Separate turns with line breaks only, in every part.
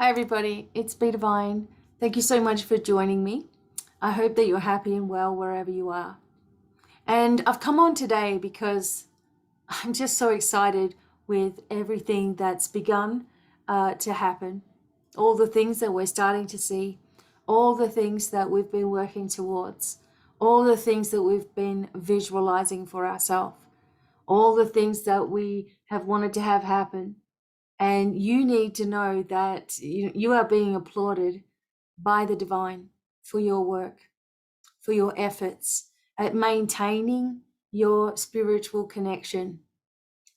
Hi everybody, it's BDevine. Thank you so much for joining me. I hope that you're happy and well wherever you are. And I've come on today because I'm just so excited with everything that's begun to happen, all the things that we're starting to see, all the things that we've been working towards, all the things that we've been visualizing for ourselves, all the things that we have wanted to have happen. And you need to know that you are being applauded by the divine for your work, for your efforts at maintaining your spiritual connection.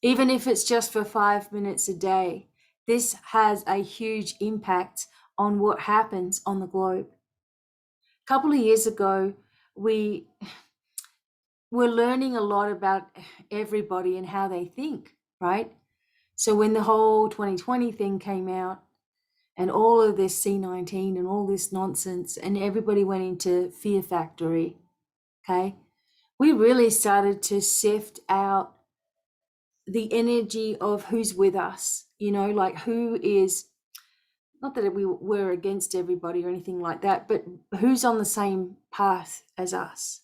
Even if it's just for 5 minutes a day, this has a huge impact on what happens on the globe. A couple of years ago, we were learning a lot about everybody and how they think, right? So when the whole 2020 thing came out and all of this C19 and all this nonsense and everybody went into fear factory, okay, we really started to sift out the energy of who's with us, like who is, not that we were against everybody or anything like that, but who's on the same path as us.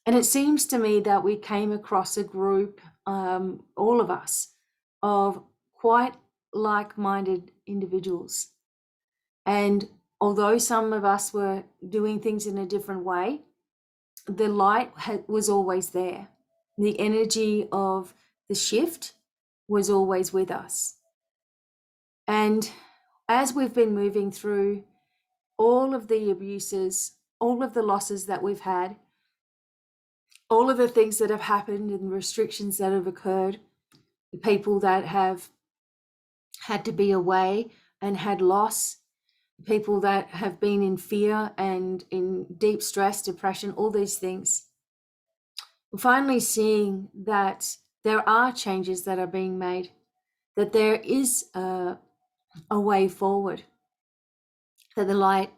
And it seems to me that we came across a group, all of us, of quite like-minded individuals. And although some of us were doing things in a different way, the light was always there. The energy of the shift was always with us. And as we've been moving through all of the abuses, all of the losses that we've had, all of the things that have happened and restrictions that have occurred, the people that have had to be away and had loss, people that have been in fear and in deep stress, depression, all these things. We're finally seeing that there are changes that are being made, that there is a way forward, that the light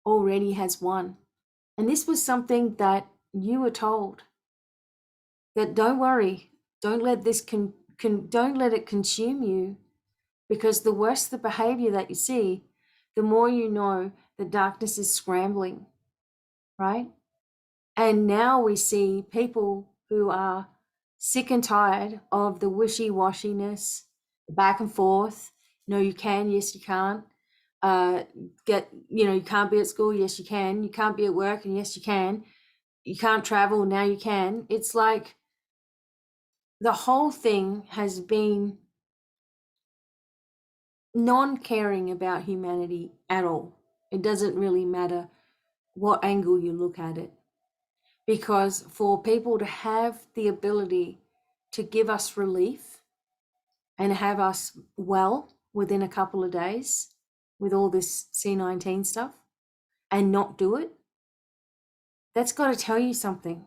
already has won. And this was something that you were told, that don't worry, don't let this don't let it consume you, because the worse the behavior that you see, the more you know the darkness is scrambling, right? And now we see people who are sick and tired of the wishy-washiness, the back and forth. No, you can, yes, you can't. You can't be at school, yes, you can. You can't be at work, and yes, you can. You can't travel, now you can. It's like the whole thing has been non-caring about humanity at all. It doesn't really matter what angle you look at it. Because for people to have the ability to give us relief and have us well within a couple of days with all this C19 stuff and not do it, that's got to tell you something.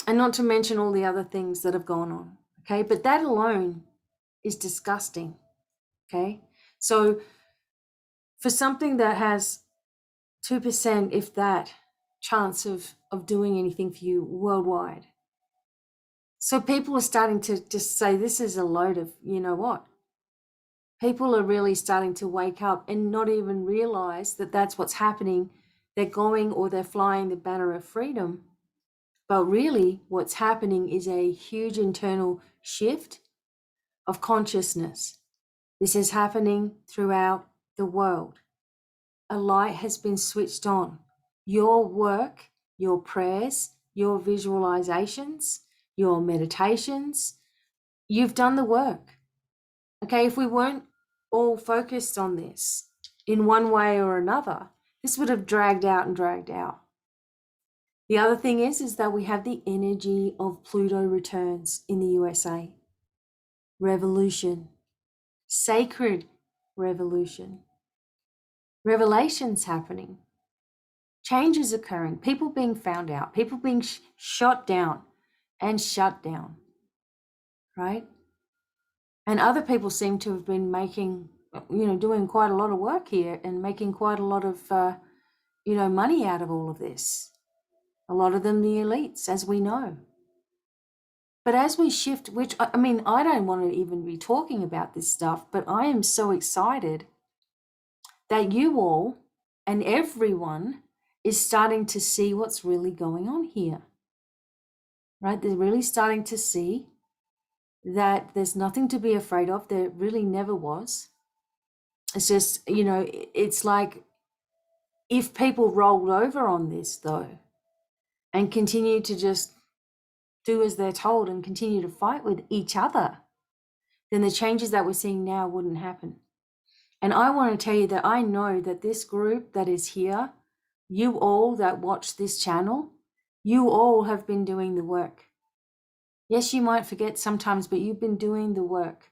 And not to mention all the other things that have gone on, okay? But that alone is disgusting, okay? So for something that has 2%, if that, chance of doing anything for you worldwide. So people are starting to just say, this is a load of, you know what? People are really starting to wake up and not even realize that that's what's happening. They're going or they're flying the banner of freedom. But really what's happening is a huge internal shift of consciousness. This is happening throughout the world. A light has been switched on. Your work, your prayers, your visualizations, your meditations, you've done the work. Okay, if we weren't all focused on this in one way or another, this would have dragged out and dragged out. The other thing is that we have the energy of Pluto returns in the USA. Revolution, sacred revolution, revelations happening, changes occurring, people being found out, people being shot down and shut down, right? And other people seem to have been making, doing quite a lot of work here and making quite a lot of, money out of all of this. A lot of them the elites, as we know. But as we shift, which I mean, I don't want to even be talking about this stuff, but I am so excited that you all and everyone is starting to see what's really going on here, right? They're really starting to see that there's nothing to be afraid of. There really never was. It's just, it's like if people rolled over on this, though, and continue to just do as they're told and continue to fight with each other, then the changes that we're seeing now wouldn't happen. And I want to tell you that I know that this group that is here, you all that watch this channel, you all have been doing the work. Yes, you might forget sometimes, but you've been doing the work.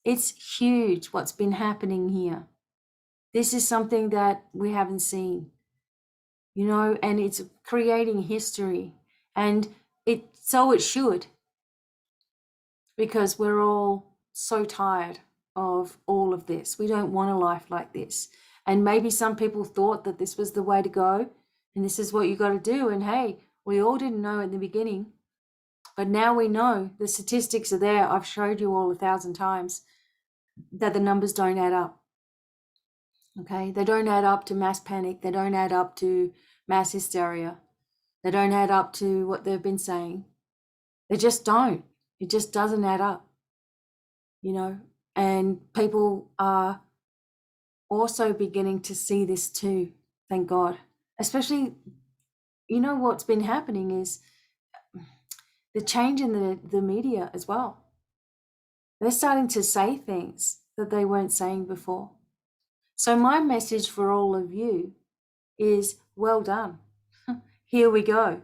It's huge what's been happening here. This is something that we haven't seen, and it's creating history. And so it should, because we're all so tired of all of this. We don't want a life like this. And maybe some people thought that this was the way to go and this is what you got to do. And hey, we all didn't know in the beginning, but now we know. The statistics are there. I've showed you all 1,000 times that the numbers don't add up. Okay, they don't add up to mass panic. They don't add up to mass hysteria. They don't add up to what they've been saying. They just don't. It just doesn't add up, and people are also beginning to see this too, thank God. Especially, what's been happening is the change in the media as well. They're starting to say things that they weren't saying before. So my message for all of you is, well done. Here we go.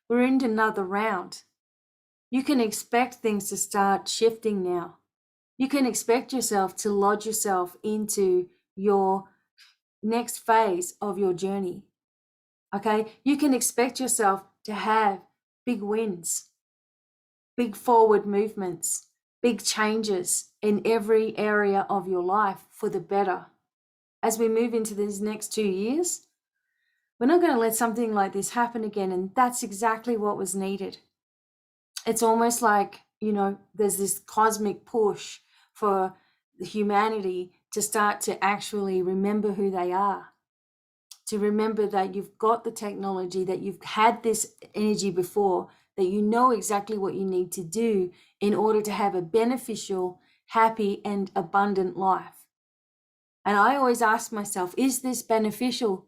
We're into another round. You can expect things to start shifting now. You can expect yourself to lodge yourself into your next phase of your journey. Okay? You can expect yourself to have big wins, big forward movements, big changes in every area of your life for the better. As we move into these next 2 years, we're not going to let something like this happen again. And that's exactly what was needed. It's almost like, there's this cosmic push for humanity to start to actually remember who they are, to remember that you've got the technology, that you've had this energy before, that you know exactly what you need to do in order to have a beneficial, happy, and abundant life. And I always ask myself, is this beneficial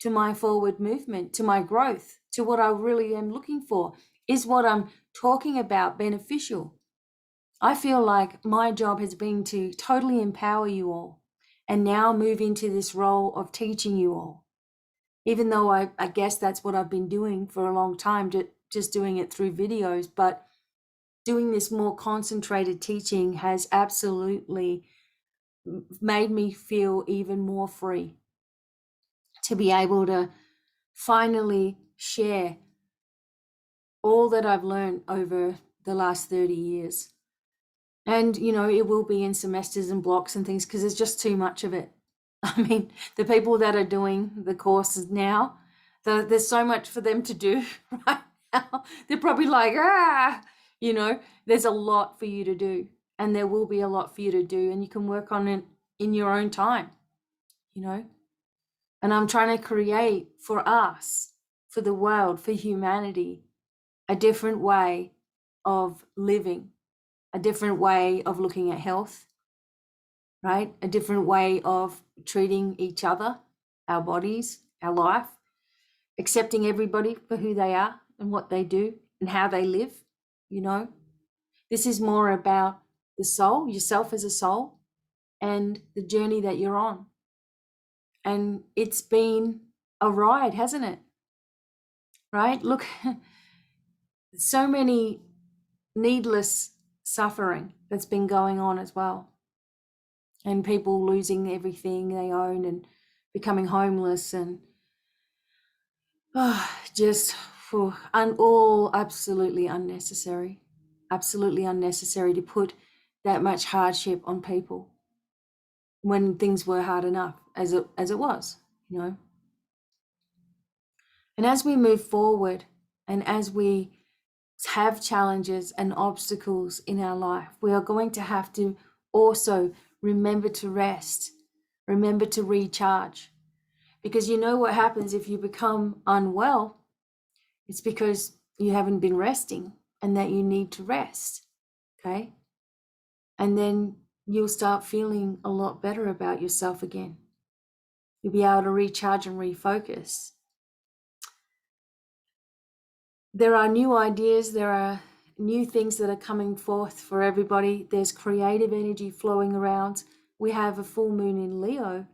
to my forward movement, to my growth, to what I really am looking for? Is what I'm talking about beneficial? I feel like my job has been to totally empower you all and now move into this role of teaching you all. Even though I guess that's what I've been doing for a long time, just doing it through videos, but doing this more concentrated teaching has absolutely made me feel even more free to be able to finally share all that I've learned over the last 30 years. And, it will be in semesters and blocks and things because there's just too much of it. I mean, the people that are doing the courses now, there's so much for them to do right now. They're probably like, there's a lot for you to do. And there will be a lot for you to do. And you can work on it in your own time, And I'm trying to create for us, for the world, for humanity, a different way of living, a different way of looking at health, right? A different way of treating each other, our bodies, our life, accepting everybody for who they are and what they do and how they live, This is more about the soul, yourself as a soul, and the journey that you're on. And it's been a ride, hasn't it? Right? Look, so many needless suffering that's been going on as well. And people losing everything they own and becoming homeless and all absolutely unnecessary to put that much hardship on people when things were hard enough as it was, And as we move forward and as we have challenges and obstacles in our life, we are going to have to also remember to rest, remember to recharge. Because you know what happens if you become unwell? It's because you haven't been resting and that you need to rest, okay? And then you'll start feeling a lot better about yourself again. You'll be able to recharge and refocus. There are new ideas, there are new things that are coming forth for everybody. There's creative energy flowing around. We have a full moon in Leo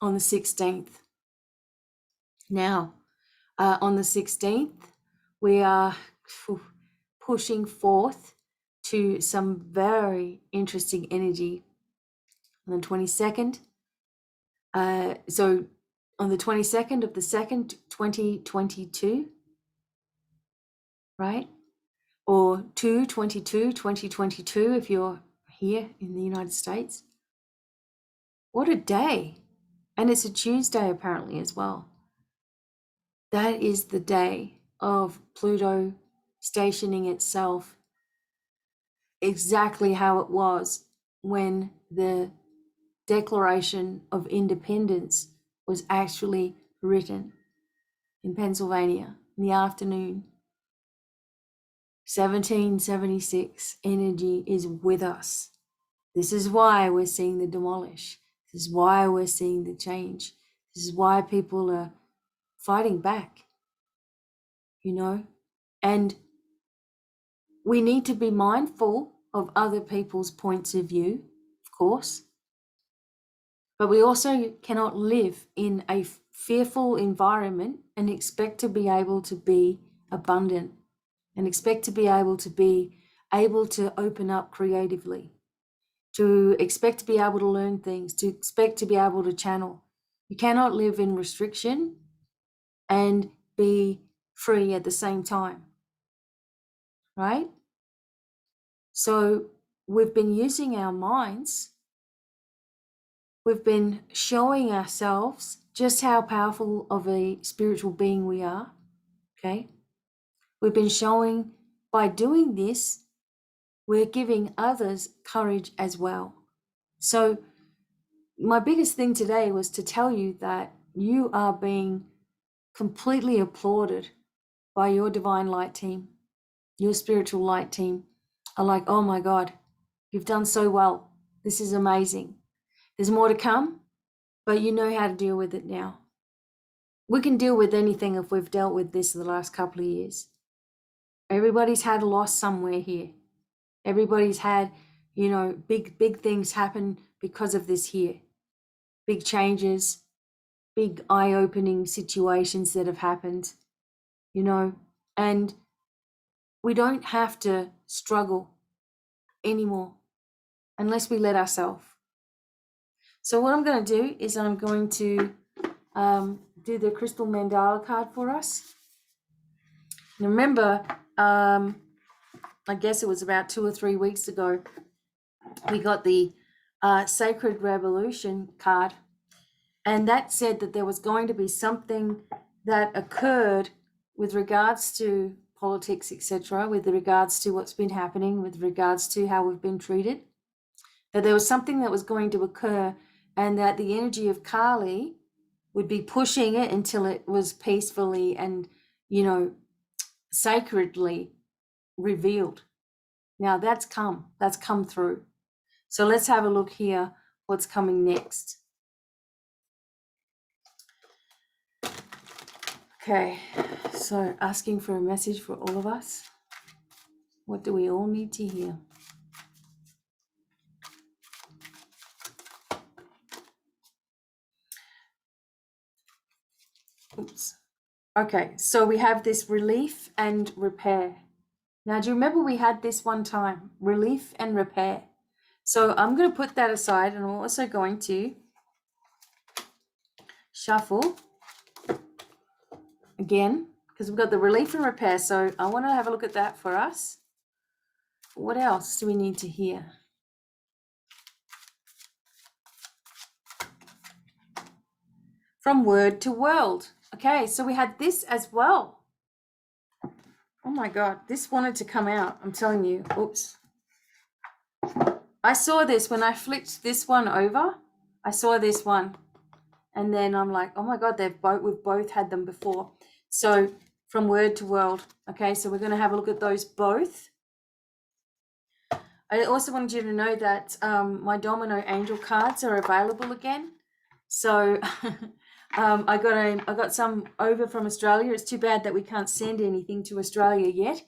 on the 16th. Now, on the 16th, we are pushing forth to some very interesting energy. On the 22nd, so on the 22nd of the 2nd, 2022, right? Or 2/22/2022 if you're here in the United States. What a day. And it's a Tuesday apparently as well. That is the day of Pluto stationing itself exactly how it was when the Declaration of Independence was actually written in Pennsylvania in the afternoon. 1776 energy is with us. This is why we're seeing the demolish. This is why we're seeing the change. This is why people are fighting back, you know? And we need to be mindful of other people's points of view, of course. But we also cannot live in a fearful environment and expect to be able to be abundant and expect to be able to open up creatively, to expect to be able to learn things, to expect to be able to channel. You cannot live in restriction and be free at the same time, right? So we've been using our minds. We've been showing ourselves just how powerful of a spiritual being we are, okay? We've been showing by doing this, we're giving others courage as well. So my biggest thing today was to tell you that you are being completely applauded by your divine light team, your spiritual light team are like, oh my God, you've done so well. This is amazing. There's more to come, but you know how to deal with it now. We can deal with anything if we've dealt with this the last couple of years. Everybody's had a loss somewhere here. Everybody's had, big things happen because of this here. Big changes, big eye-opening situations that have happened, and we don't have to struggle anymore unless we let ourselves. So what I'm going to do is I'm going to do the crystal mandala card for us. And remember, I guess it was about 2 or 3 weeks ago, we got the Sacred Revolution card, and that said that there was going to be something that occurred with regards to politics, etc., with regards to what's been happening, with regards to how we've been treated, that there was something that was going to occur, and that the energy of Kali would be pushing it until it was peacefully and, sacredly revealed. Now that's come through. So let's have a look here, what's coming next. Okay, so asking for a message for all of us. What do we all need to hear? Oops. Okay, so we have this relief and repair. Now, do you remember we had this one time, relief and repair? So I'm going to put that aside, and I'm also going to shuffle again, because we've got the relief and repair. So I want to have a look at that for us. What else do we need to hear? From word to world. Okay, so we had this as well. Oh my God, this wanted to come out. I'm telling you. Oops. I saw this when I flipped this one over. I saw this one. And then I'm like, oh my God, we've both had them before. So from word to world. Okay, so we're going to have a look at those both. I also wanted you to know that my Domino Angel cards are available again. So I got some over from Australia. It's too bad that we can't send anything to Australia yet,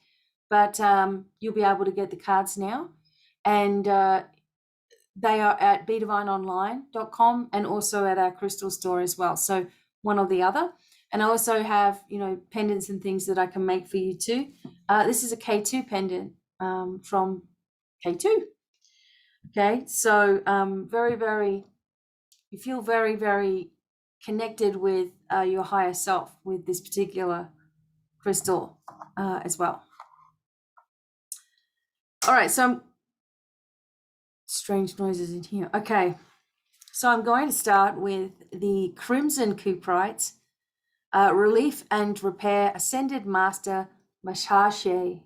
but you'll be able to get the cards now. And they are at BDevineOnline.com and also at our crystal store as well. So one or the other. And I also have, pendants and things that I can make for you too. This is a K2 pendant from K2. Okay, so very, very, you feel very, very connected with your higher self with this particular crystal as well. All right, so strange noises in here. Okay, so I'm going to start with the Crimson Cuprites, Relief and Repair Ascended Master Mashashe.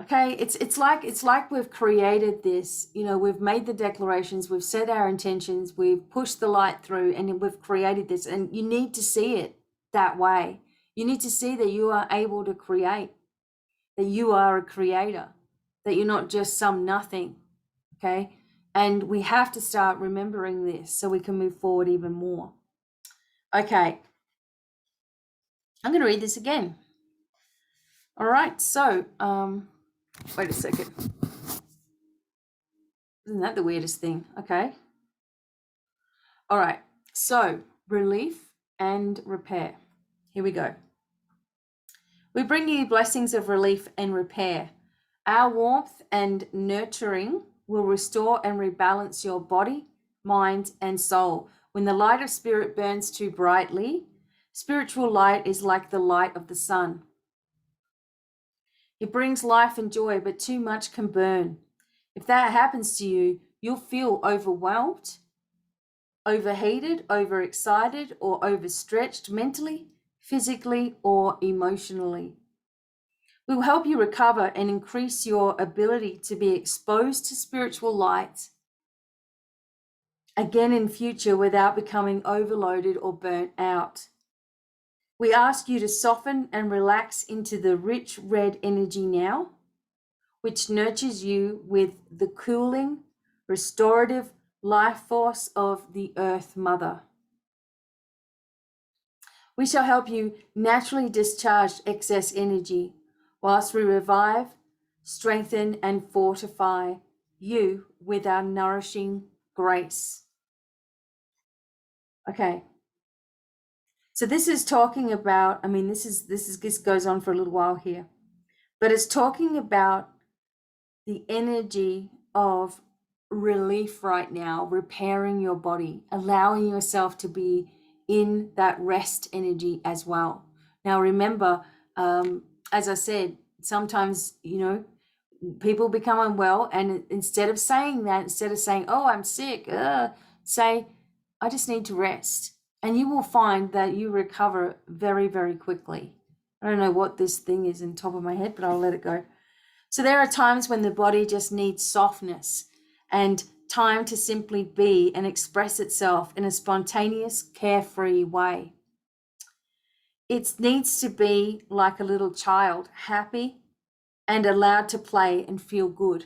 Okay, it's like we've created this, we've made the declarations, we've set our intentions, we've pushed the light through, and we've created this. And you need to see it that way. You need to see that you are able to create, that you are a creator, that you're not just some nothing. Okay, and we have to start remembering this so we can move forward even more. Okay, I'm going to read this again. All right, so wait a second. Isn't that the weirdest thing? Okay. All right. So relief and repair. Here we go. We bring you blessings of relief and repair. Our warmth and nurturing will restore and rebalance your body, mind, and soul. When the light of spirit burns too brightly, spiritual light is like the light of the sun. It brings life and joy, but too much can burn. If that happens to you, you'll feel overwhelmed, overheated, overexcited, or overstretched mentally, physically, or emotionally. We will help you recover and increase your ability to be exposed to spiritual light again in future without becoming overloaded or burnt out. We ask you to soften and relax into the rich red energy now, which nurtures you with the cooling, restorative life force of the Earth Mother. We shall help you naturally discharge excess energy whilst we revive, strengthen, and fortify you with our nourishing grace. Okay. So this is talking about, this goes on for a little while here, but it's talking about the energy of relief right now, repairing your body, allowing yourself to be in that rest energy as well. Now, remember, as I said, sometimes, people become unwell, and instead of saying, oh, I'm sick, say, I just need to rest. And you will find that you recover very, very quickly. I don't know what this thing is in top of my head, but I'll let it go. So there are times when the body just needs softness and time to simply be and express itself in a spontaneous, carefree way. It needs to be like a little child, happy and allowed to play and feel good.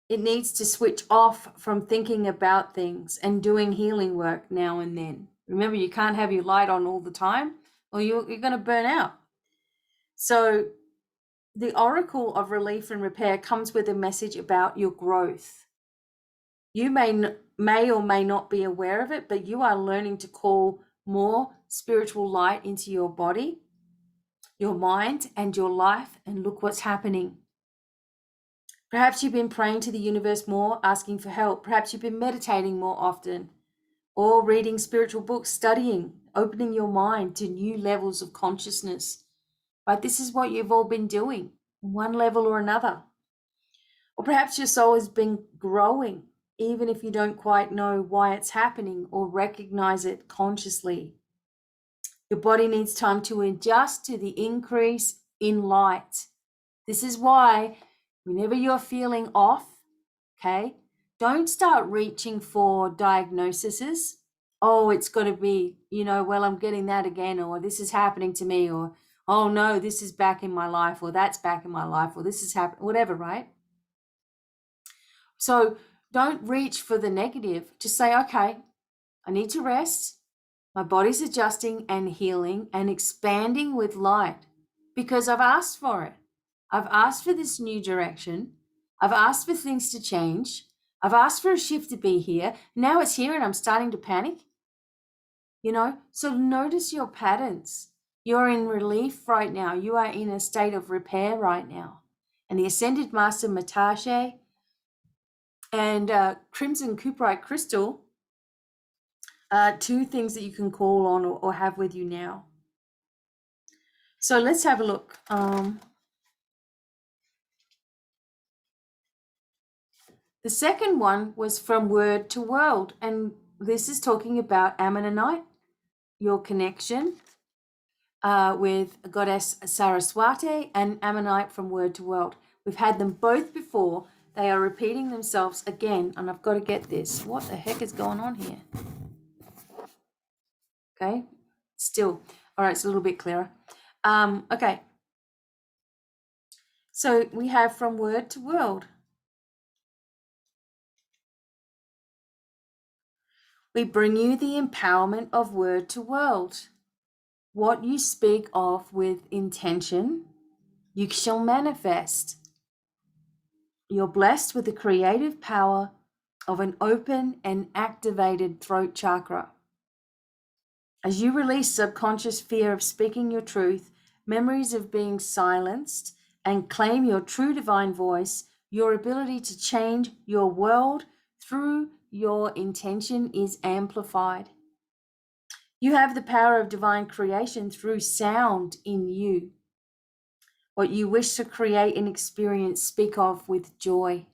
It needs to switch off from thinking about things and doing healing work now and then. Remember, you can't have your light on all the time or you're going to burn out. So the Oracle of Relief and Repair comes with a message about your growth. You may or may not be aware of it, but you are learning to call more spiritual light into your body, your mind, and your life, and look what's happening. Perhaps you've been praying to the universe more, asking for help. Perhaps you've been meditating more often, or reading spiritual books, studying, opening your mind to new levels of consciousness. Right? This is what you've all been doing, one level or another. Or perhaps your soul has been growing, even if you don't quite know why it's happening or recognize it consciously. Your body needs time to adjust to the increase in light. This is why whenever you're feeling off, okay, don't start reaching for diagnoses. Oh, it's got to be, well, I'm getting that again, or this is happening to me, or, oh no, this is back in my life, or that's back in my life, or this is happening, whatever, right? So don't reach for the negative. Just say, okay, I need to rest. My body's adjusting and healing and expanding with light because I've asked for it. I've asked for this new direction. I've asked for things to change. I've asked for a shift to be here. Now it's here and I'm starting to panic. So notice your patterns. You're in relief right now. You are in a state of repair right now. And the Ascended Master Matashe and Crimson Cuprite Crystal are two things that you can call on or have with you now. So let's have a look. The second one was from Word to World, and this is talking about Ammonite, your connection with Goddess Saraswati, and Ammonite from Word to World. We've had them both before. They are repeating themselves again, and I've got to get this. What the heck is going on here? Okay, still. All right, it's a little bit clearer. Okay. So we have from Word to World. We bring you the empowerment of Word to World. What you speak of with intention, you shall manifest. You're blessed with the creative power of an open and activated throat chakra. As you release subconscious fear of speaking your truth, memories of being silenced, and claim your true divine voice, your ability to change your world through your intention is amplified. You have the power of divine creation through sound in you. What you wish to create and experience, speak of with joy.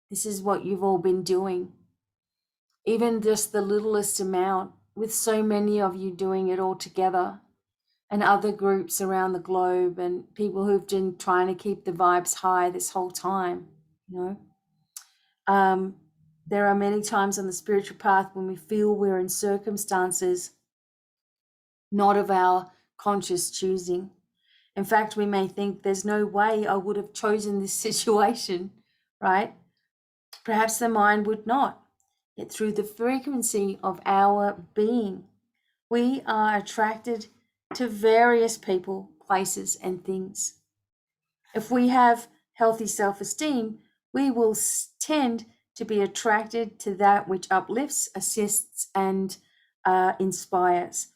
This is what you've all been doing. Even just the littlest amount, with so many of you doing it all together, and other groups around the globe, and people who've been trying to keep the vibes high this whole time, There are many times on the spiritual path when we feel we're in circumstances not of our conscious choosing. In fact, we may think there's no way I would have chosen this situation, right? Perhaps the mind would not. Yet through the frequency of our being, we are attracted to various people, places, and things. If we have healthy self-esteem, we will tend to be attracted to that which uplifts, assists, and inspires.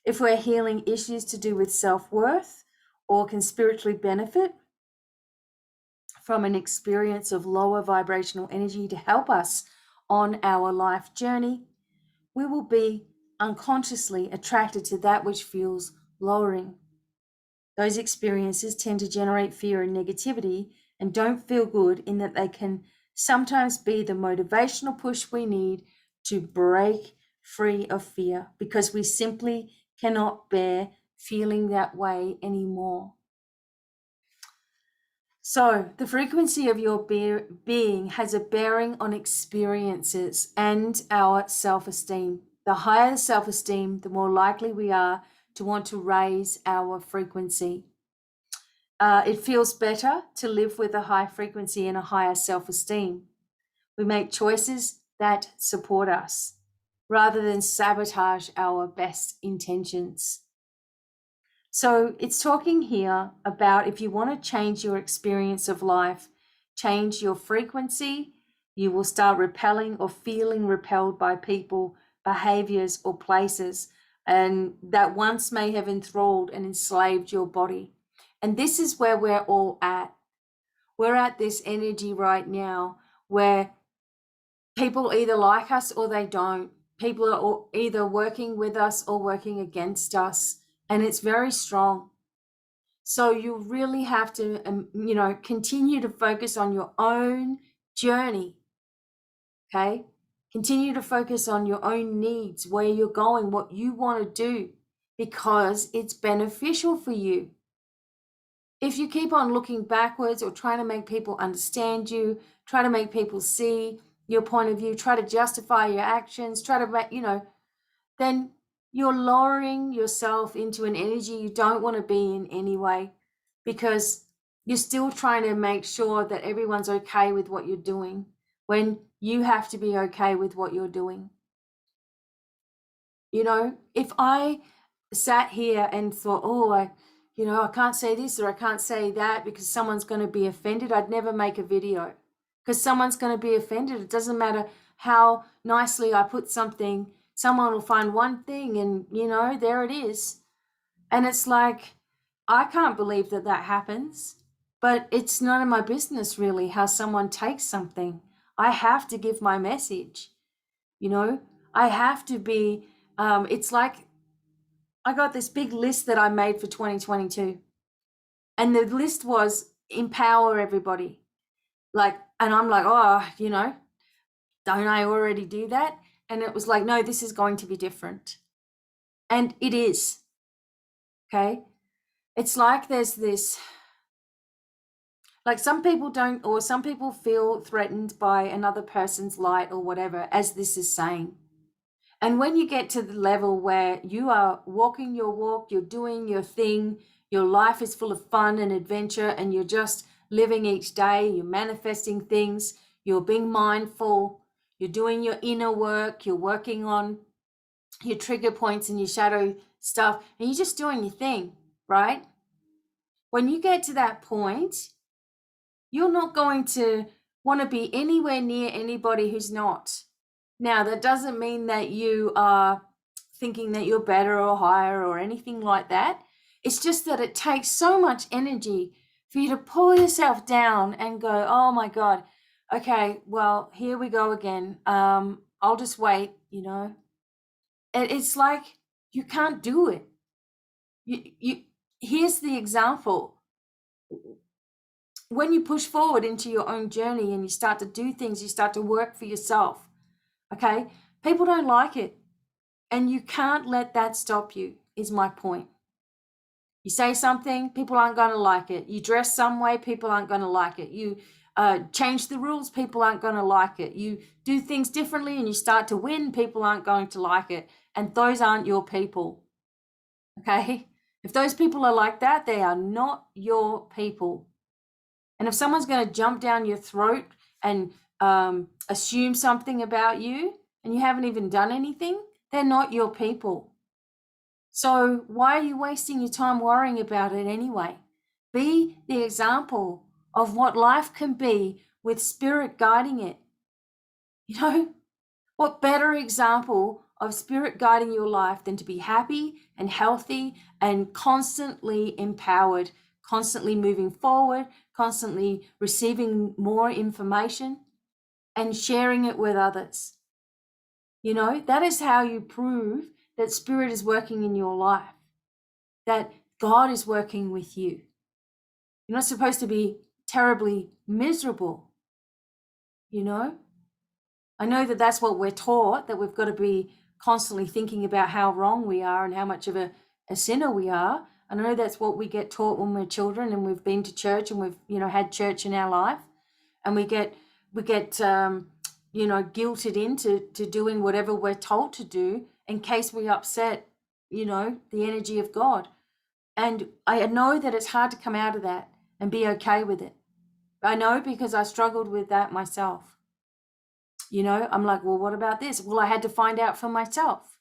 If we're healing issues to do with self-worth or can spiritually benefit from an experience of lower vibrational energy to help us on our life journey, we will be unconsciously attracted to that which feels lowering. Those experiences tend to generate fear and negativity and don't feel good, in that they can sometimes be the motivational push we need to break free of fear, because we simply cannot bear feeling that way anymore. So the frequency of your being has a bearing on experiences and our self-esteem. The higher the self-esteem, the more likely we are to want to raise our frequency. It feels better to live with a high frequency and a higher self-esteem. We make choices that support us rather than sabotage our best intentions. So it's talking here about, if you want to change your experience of life, change your frequency, you will start repelling or feeling repelled by people, behaviors, or places, and that once may have enthralled and enslaved your body. And this is where we're all at. We're at this energy right now where people either like us or they don't. People are either working with us or working against us, and it's very strong. So you really have to, continue to focus on your own journey, okay? Continue to focus on your own needs, where you're going, what you want to do. because it's beneficial for you. If you keep on looking backwards or trying to make people understand you, try to make people see your point of view, try to justify your actions, try to make, then you're lowering yourself into an energy you don't want to be in anyway, because you're still trying to make sure that everyone's okay with what you're doing when you have to be okay with what you're doing. If I sat here and thought, oh, I can't say this or I can't say that because someone's going to be offended, I'd never make a video, because someone's going to be offended. It doesn't matter how nicely I put something, someone will find one thing and, there it is. And it's like, I can't believe that happens, but it's none of my business really how someone takes something. I have to give my message, I have to be, it's like, I got this big list that I made for 2022. And the list was empower everybody. And I'm like, oh, don't I already do that? And it was like, no, this is going to be different. And it is. Okay. It's like there's this, like some people don't, or some people feel threatened by another person's light or whatever, as this is saying. And when you get to the level where you are walking your walk, you're doing your thing, your life is full of fun and adventure, and you're just living each day, you're manifesting things, you're being mindful, you're doing your inner work, you're working on your trigger points and your shadow stuff, and you're just doing your thing, right? When you get to that point, you're not going to want to be anywhere near anybody who's not. Now, that doesn't mean that you are thinking that you're better or higher or anything like that. It's just that it takes so much energy for you to pull yourself down and go, oh my God, okay, well, here we go again. I'll just wait, It's like you can't do it. Here's the example. When you push forward into your own journey and you start to do things, you start to work for yourself, okay? People don't like it. And you can't let that stop you, is my point. You say something, people aren't going to like it. You dress some way, people aren't going to like it. You change the rules, people aren't going to like it. You do things differently and you start to win, people aren't going to like it. And those aren't your people, okay? If those people are like that, they are not your people. And if someone's going to jump down your throat and assume something about you and you haven't even done anything, they're not your people. So why are you wasting your time worrying about it anyway? Be the example of what life can be with spirit guiding it. What better example of spirit guiding your life than to be happy and healthy and constantly empowered, constantly moving forward, constantly receiving more information and sharing it with others. That is how you prove that spirit is working in your life, that God is working with you. You're not supposed to be terribly miserable, I know that that's what we're taught, that we've got to be constantly thinking about how wrong we are and how much of a sinner we are. I know that's what we get taught when we're children and we've been to church and we've, had church in our life, and we get guilted into doing whatever we're told to do in case we upset, the energy of God. And I know that it's hard to come out of that and be okay with it. I know, because I struggled with that myself. I'm like, well, what about this? Well, I had to find out for myself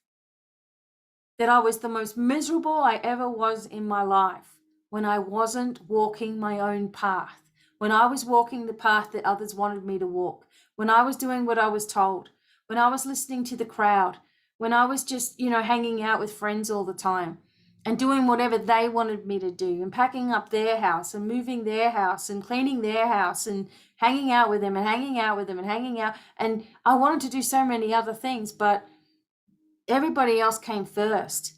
that I was the most miserable I ever was in my life when I wasn't walking my own path, when I was walking the path that others wanted me to walk, when I was doing what I was told, when I was listening to the crowd, when I was just, hanging out with friends all the time and doing whatever they wanted me to do and packing up their house and moving their house and cleaning their house and hanging out with them and hanging out with them and hanging out. And I wanted to do so many other things, but everybody else came first.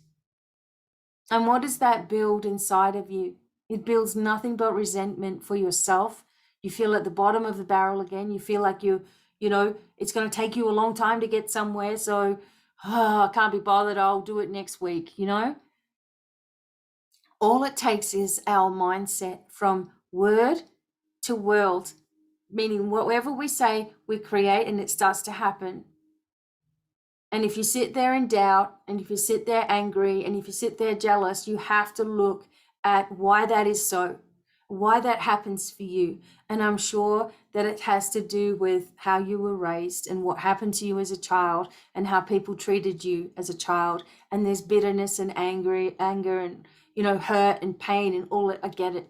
And what does that build inside of you? It builds nothing but resentment for yourself. You feel at the bottom of the barrel again. You feel like it's going to take you a long time to get somewhere. So I can't be bothered. I'll do it next week, All it takes is our mindset from word to world, meaning whatever we say, we create and it starts to happen. And if you sit there in doubt, and if you sit there angry, and if you sit there jealous, you have to look at why that is so, why that happens for you. And I'm sure that it has to do with how you were raised and what happened to you as a child and how people treated you as a child. And there's bitterness and anger and, hurt and pain and all it. I get it.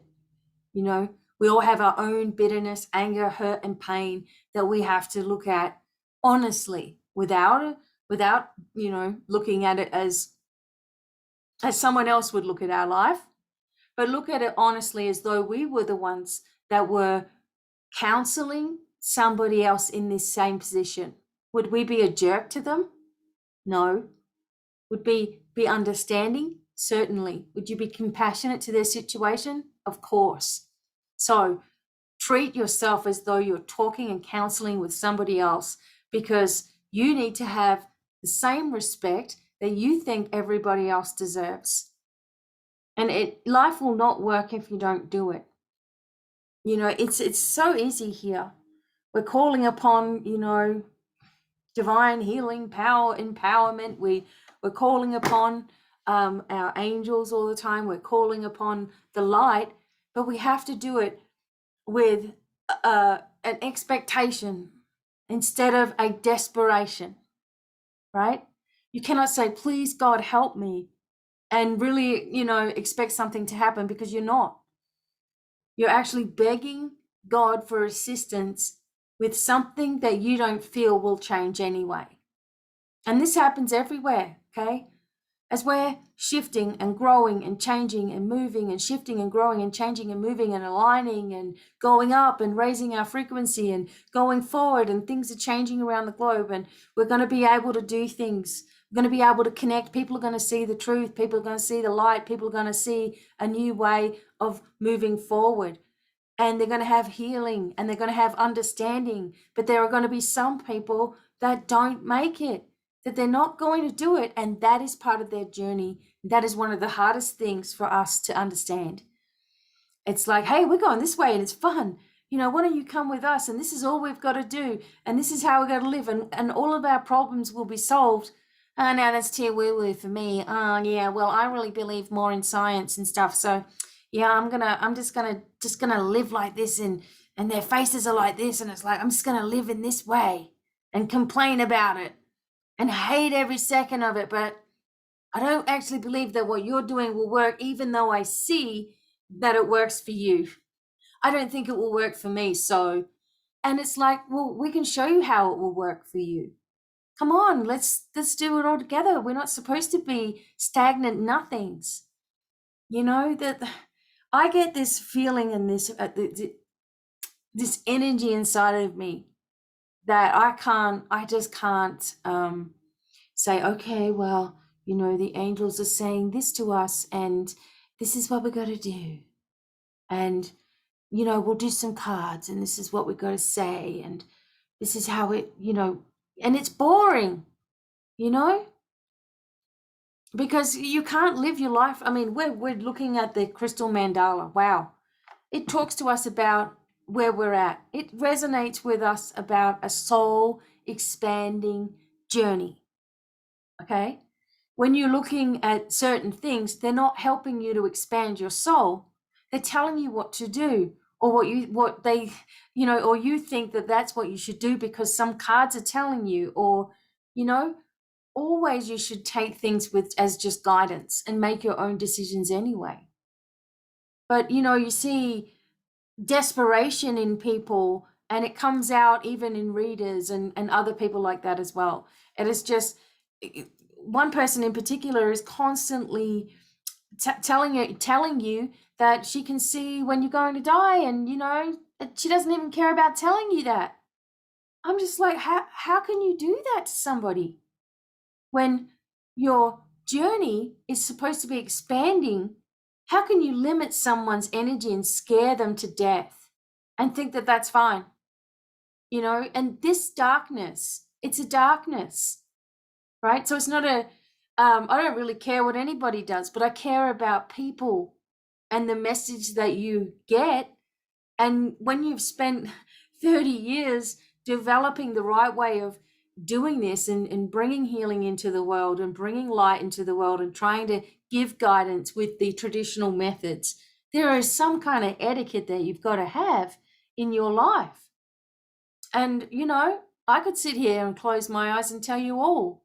We all have our own bitterness, anger, hurt, and pain that we have to look at honestly without looking at it as someone else would look at our life, but look at it honestly as though we were the ones that were counseling somebody else in this same position. Would we be a jerk to them? No. Would we be understanding? Certainly. Would you be compassionate to their situation? Of course. So treat yourself as though you're talking and counseling with somebody else, because you need to have the same respect that you think everybody else deserves. And life will not work if you don't do it. It's so easy here. We're calling upon, divine healing, power, empowerment. We're calling upon our angels all the time. We're calling upon the light, but we have to do it with an expectation instead of a desperation, right? You cannot say, please, God, help me, and really, expect something to happen, because you're not. You're actually begging God for assistance with something that you don't feel will change anyway. And this happens everywhere, okay? As we're shifting and growing and changing and moving and shifting and growing and changing and moving and aligning and going up and raising our frequency and going forward, and things are changing around the globe, and we're going to be able to do things. We're going to be able to connect. People are going to see the truth. People are going to see the light. People are going to see a new way of moving forward. And they're going to have healing and they're going to have understanding. But there are going to be some people that don't make it, that they're not going to do it. And that is part of their journey. That is one of the hardest things for us to understand. It's like, hey, we're going this way and it's fun. Why don't you come with us? And this is all we've got to do. And this is how we're going to live. And all of our problems will be solved. Oh, no, that's too woo-woo for me. Oh, yeah, well, I really believe more in science and stuff. So, yeah, I'm just gonna live like this, and their faces are like this, and it's like, I'm just gonna live in this way and complain about it and hate every second of it. But I don't actually believe that what you're doing will work, even though I see that it works for you. I don't think it will work for me. So, and it's like, well, we can show you how it will work for you. Come on, let's do it all together. We're not supposed to be stagnant nothings. That I get this feeling and this energy inside of me that I just can't say, okay, well, the angels are saying this to us, and this is what we got to do, and we'll do some cards, and this is what we got to say, and this is how it, and it's boring, because you can't live your life. I mean, we're looking at the crystal mandala. Wow. It talks to us about where we're at. It resonates with us about a soul expanding journey. Okay? When you're looking at certain things, they're not helping you to expand your soul. They're telling you what to do, or or you think that that's what you should do because some cards are telling you, or, always you should take things as just guidance and make your own decisions anyway. But, you see desperation in people, and it comes out even in readers and other people like that as well. It is just, one person in particular is constantly telling you that she can see when you're going to die, and she doesn't even care about telling you that. I'm just like, how can you do that to somebody when your journey is supposed to be expanding? How can you limit someone's energy and scare them to death and think that that's fine? And this darkness, it's a darkness, right? So it's not I don't really care what anybody does, but I care about people and the message that you get. And when you've spent 30 years developing the right way of doing this and bringing healing into the world and bringing light into the world and trying to give guidance with the traditional methods, there is some kind of etiquette that you've got to have in your life. And, I could sit here and close my eyes and tell you all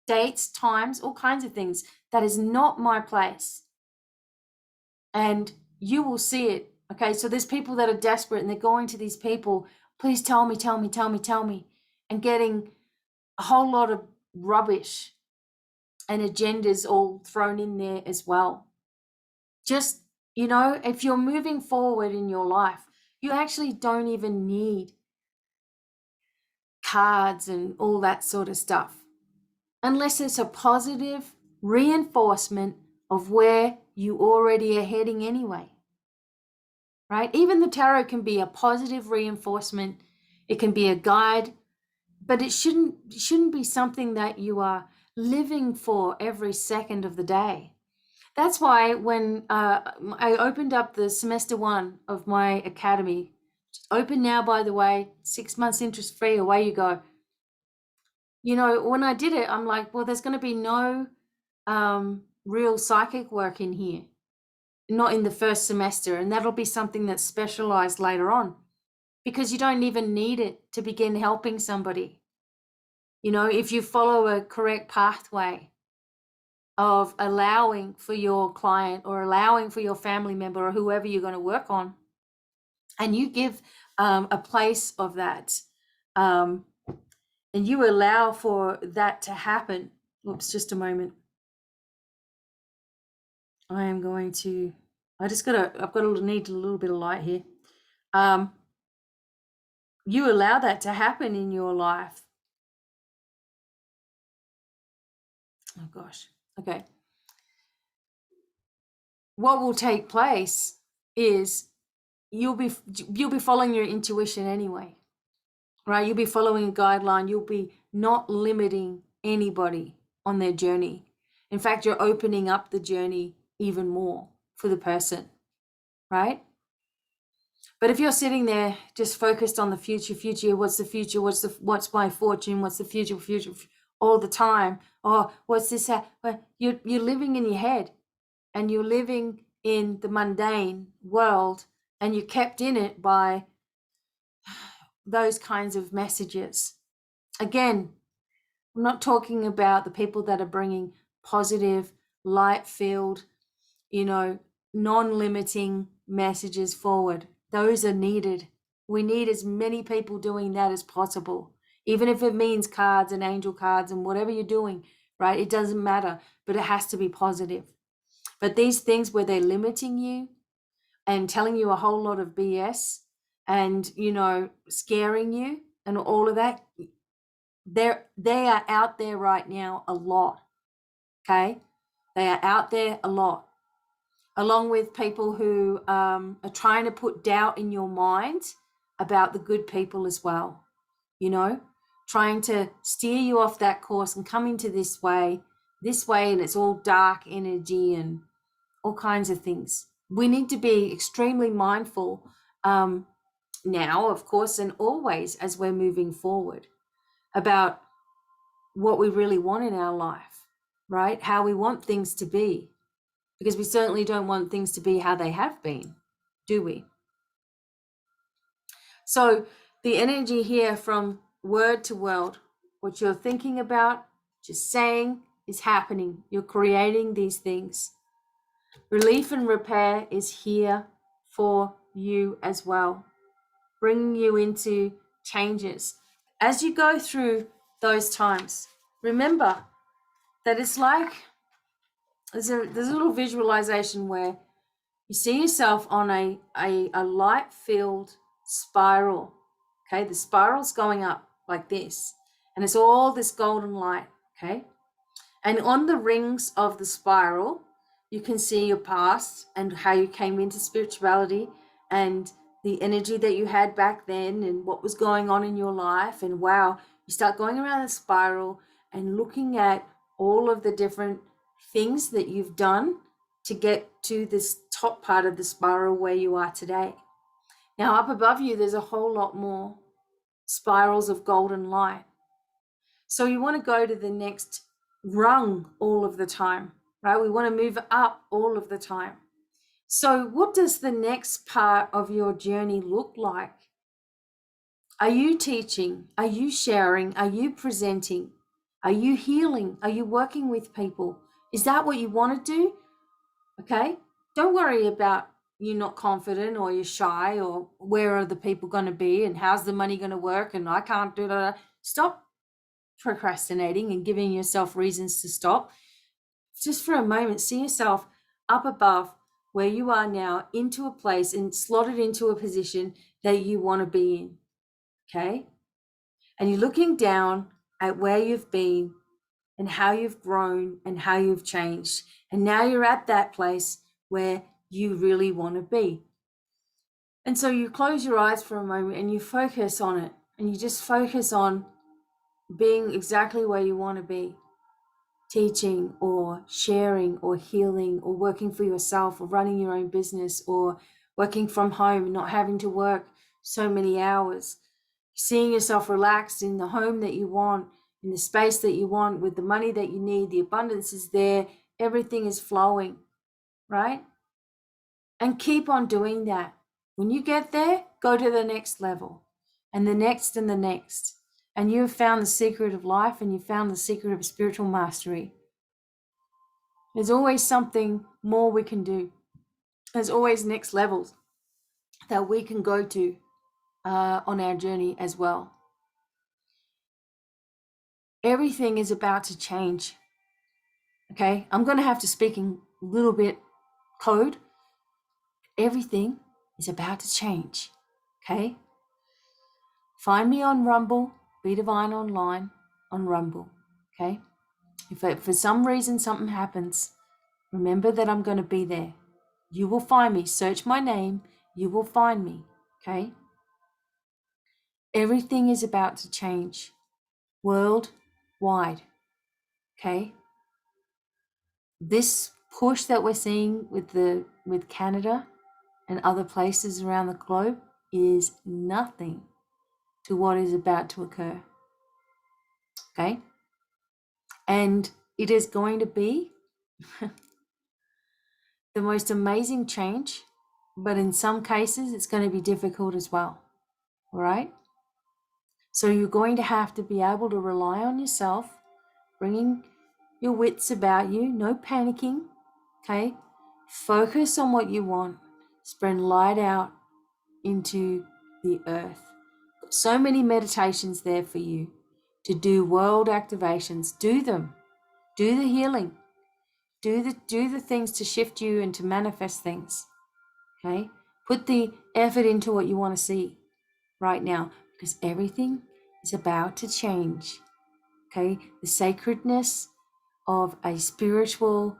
dates, times, all kinds of things. That is not my place. And you will see it. Okay, so there's people that are desperate and they're going to these people, please tell me, and getting a whole lot of rubbish and agendas all thrown in there as well. Just, if you're moving forward in your life, you actually don't even need cards and all that sort of stuff, unless it's a positive reinforcement of where you already are heading anyway. Right? Even the tarot can be a positive reinforcement. It can be a guide, but it shouldn't be something that you are living for every second of the day. That's why when I opened up the semester 1 of my academy, open now, by the way, 6 months interest free, away you go. When I did it, I'm like, well, there's going to be no real psychic work in here. Not in the first semester, and that'll be something that's specialized later on, because you don't even need it to begin helping somebody. If you follow a correct pathway of allowing for your client or allowing for your family member or whoever you're going to work on, and you give a place of that, and you allow for that to happen. Oops, just a moment. I've got to need a little bit of light here. You allow that to happen in your life. Oh gosh. Okay. What will take place is you'll be following your intuition anyway. Right? You'll be following a guideline. You'll be not limiting anybody on their journey. In fact, you're opening up the journey even more for the person. Right? But if you're sitting there just focused on the future, what's the future? What's my fortune? What's the future all the time? Oh, what's this? You're living in your head, and you're living in the mundane world, and you're kept in it by those kinds of messages. Again, I'm not talking about the people that are bringing positive, light-filled, non-limiting messages forward. Those are needed. We need as many people doing that as possible, even if it means cards and angel cards and whatever you're doing, right? It doesn't matter, but it has to be positive. But these things where they're limiting you and telling you a whole lot of BS and, scaring you and all of that, they are out there right now a lot, okay? They are out there a lot, along with people who are trying to put doubt in your mind about the good people as well, trying to steer you off that course and come into this way, and it's all dark energy and all kinds of things. We need to be extremely mindful now, of course, and always as we're moving forward about what we really want in our life, right? How we want things to be. Because we certainly don't want things to be how they have been, do we? So the energy here from word to world, what you're thinking about, just saying, is happening. You're creating these things. Relief and repair is here for you as well, bringing you into changes. As you go through those times, remember that it's like there's a little visualization where you see yourself on a light-filled spiral, okay? The spiral's going up like this, and it's all this golden light, okay? And on the rings of the spiral, you can see your past and how you came into spirituality and the energy that you had back then and what was going on in your life. And wow, you start going around the spiral and looking at all of the different things that you've done to get to this top part of the spiral where you are today. Now, up above you, there's a whole lot more spirals of golden light. So you want to go to the next rung all of the time, right? We want to move up all of the time. So what does the next part of your journey look like? Are you teaching? Are you sharing? Are you presenting? Are you healing? Are you working with people? Is that what you want to do? Okay. Don't worry about you not confident or you're shy or where are the people going to be and how's the money going to work and I can't do that. Stop procrastinating and giving yourself reasons to stop. Just for a moment, see yourself up above where you are now into a place and slotted into a position that you want to be in. Okay. And you're looking down at where you've been and how you've grown and how you've changed. And now you're at that place where you really want to be. And so you close your eyes for a moment and you focus on it. And you just focus on being exactly where you want to be. Teaching or sharing or healing or working for yourself or running your own business or working from home, not having to work so many hours. Seeing yourself relaxed in the home that you want, in the space that you want, with the money that you need, the abundance is there, everything is flowing, right? And keep on doing that. When you get there, go to the next level and the next and the next. And you've found the secret of life and you've found the secret of spiritual mastery. There's always something more we can do. There's always next levels that we can go to on our journey as well. Everything is about to change. Okay, I'm going to have to speak in a little bit code. Everything is about to change. Okay, find me on Rumble, BDevine online on Rumble. Okay, if for some reason something happens, remember that I'm going to be there. You will find me. Search my name. You will find me. Okay. Everything is about to change worldwide. Okay. This push that we're seeing with Canada and other places around the globe is nothing to what is about to occur. Okay. And it is going to be the most amazing change, but in some cases it's going to be difficult as well. All right. So you're going to have to be able to rely on yourself, bringing your wits about you, no panicking, okay? Focus on what you want. Spread light out into the earth. So many meditations there for you to do world activations. Do them. Do the healing. Do the things to shift you and to manifest things. Okay? Put the effort into what you want to see right now because everything is about to change. Okay? The sacredness of a spiritual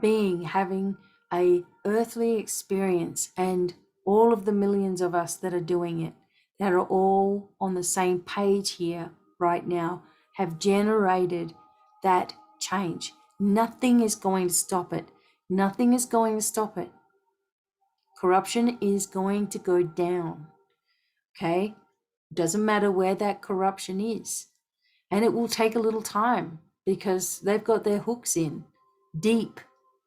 being having a earthly experience and all of the millions of us that are doing it, that are all on the same page here right now, have generated that change. Nothing is going to stop it. Nothing is going to stop it. Corruption is going to go down. Okay? Doesn't matter where that corruption is. And it will take a little time because they've got their hooks in deep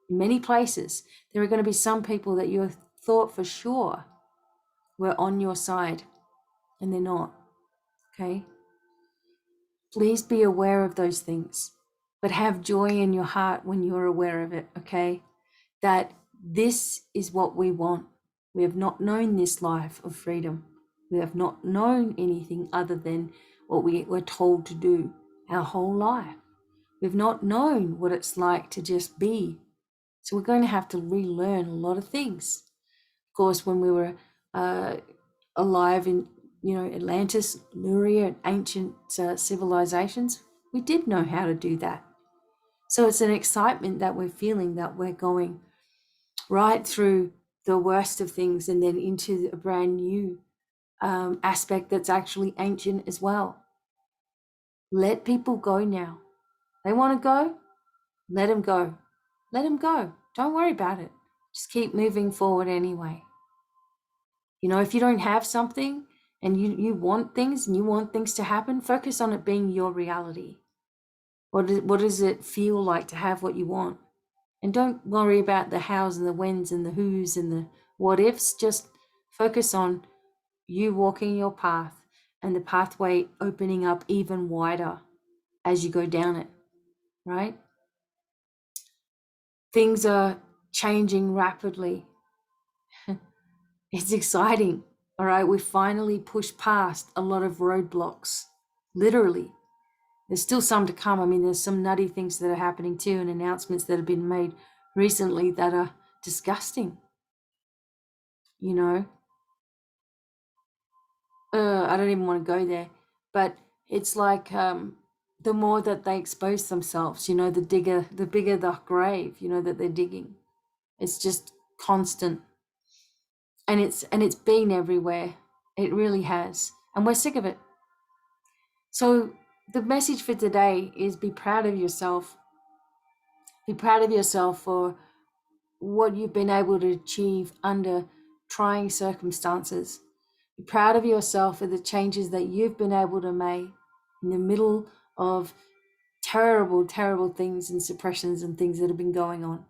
in many places. There are going to be some people that you thought for sure were on your side and they're not. Okay? Please be aware of those things, but have joy in your heart when you're aware of it. Okay? That this is what we want. We have not known this life of freedom. We have not known anything other than what we were told to do our whole life. We've not known what it's like to just be. So we're going to have to relearn a lot of things. Of course, when we were alive in, Atlantis, Lemuria, and ancient civilizations, we did know how to do that. So it's an excitement that we're feeling, that we're going right through the worst of things and then into a brand new aspect that's actually ancient as well. Let people go now. They want to go, let them go. Let them go. Don't worry about it. Just keep moving forward anyway. You know, if you don't have something and you want things and you want things to happen, focus on it being your reality. What does it feel like to have what you want? And don't worry about the hows and the whens and the whos and the what ifs. Just focus on you walking your path and the pathway opening up even wider as you go down it, right? Things are changing rapidly. It's exciting, all right? We finally pushed past a lot of roadblocks, literally. There's still some to come. I mean, there's some nutty things that are happening too, and announcements that have been made recently that are disgusting, you know? I don't even want to go there, but it's like the more that they expose themselves, you know, the bigger the grave, you know, that they're digging. It's just constant, and it's been everywhere. It really has, and we're sick of it. So the message for today is be proud of yourself. Be proud of yourself for what you've been able to achieve under trying circumstances. Be proud of yourself for the changes that you've been able to make in the middle of terrible, terrible things and suppressions and things that have been going on.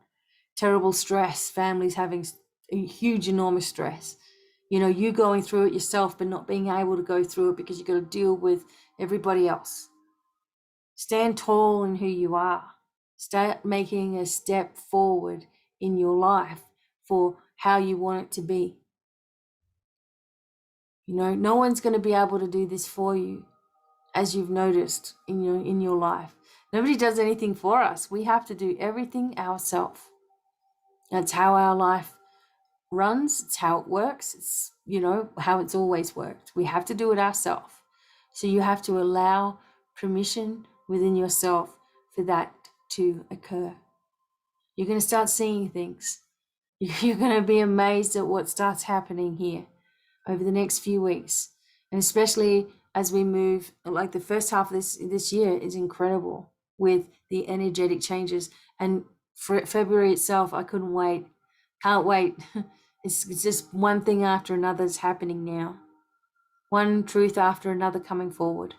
Terrible stress, families having a huge, enormous stress. You know, you going through it yourself, but not being able to go through it because you've got to deal with everybody else. Stand tall in who you are. Start making a step forward in your life for how you want it to be. You know, no one's going to be able to do this for you, as you've noticed in your life. Nobody does anything for us. We have to do everything ourselves. That's how our life runs. It's how it works. It's, you know, how it's always worked. We have to do it ourselves. So you have to allow permission within yourself for that to occur. You're going to start seeing things. You're going to be amazed at what starts happening here over the next few weeks. And especially as we move, like the first half of this year is incredible with the energetic changes. And for February itself, I couldn't wait. Can't wait. It's just one thing after another is happening now. One truth after another coming forward.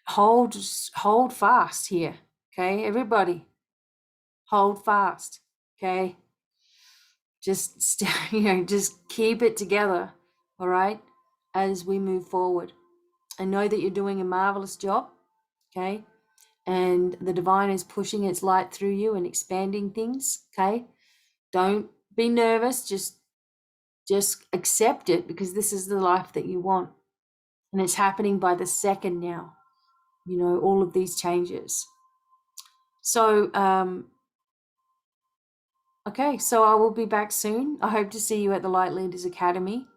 Hold fast here, okay? Everybody, hold fast, okay? Just, just keep it together, all right, as we move forward. I know that you're doing a marvelous job, okay? And the divine is pushing its light through you and expanding things, okay? Don't be nervous, just accept it, because this is the life that you want. And it's happening by the second now, you know, all of these changes. So, okay, so I will be back soon. I hope to see you at the Light Leaders Academy.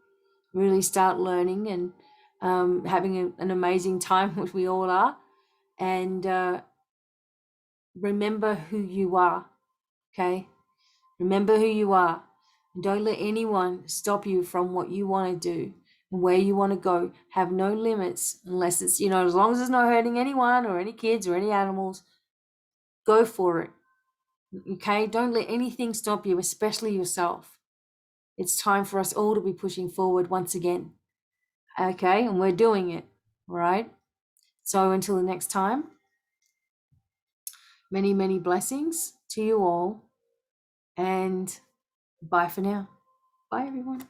Really start learning and having an amazing time, which we all are. And remember who you are, okay? Remember who you are. And don't let anyone stop you from what you want to do and where you want to go. Have no limits unless it's, you know, as long as it's not hurting anyone or any kids or any animals, go for it, okay? Don't let anything stop you, especially yourself. It's time for us all to be pushing forward once again, okay? And we're doing it, all right? So until the next time, many, many blessings to you all, and bye for now. Bye, everyone.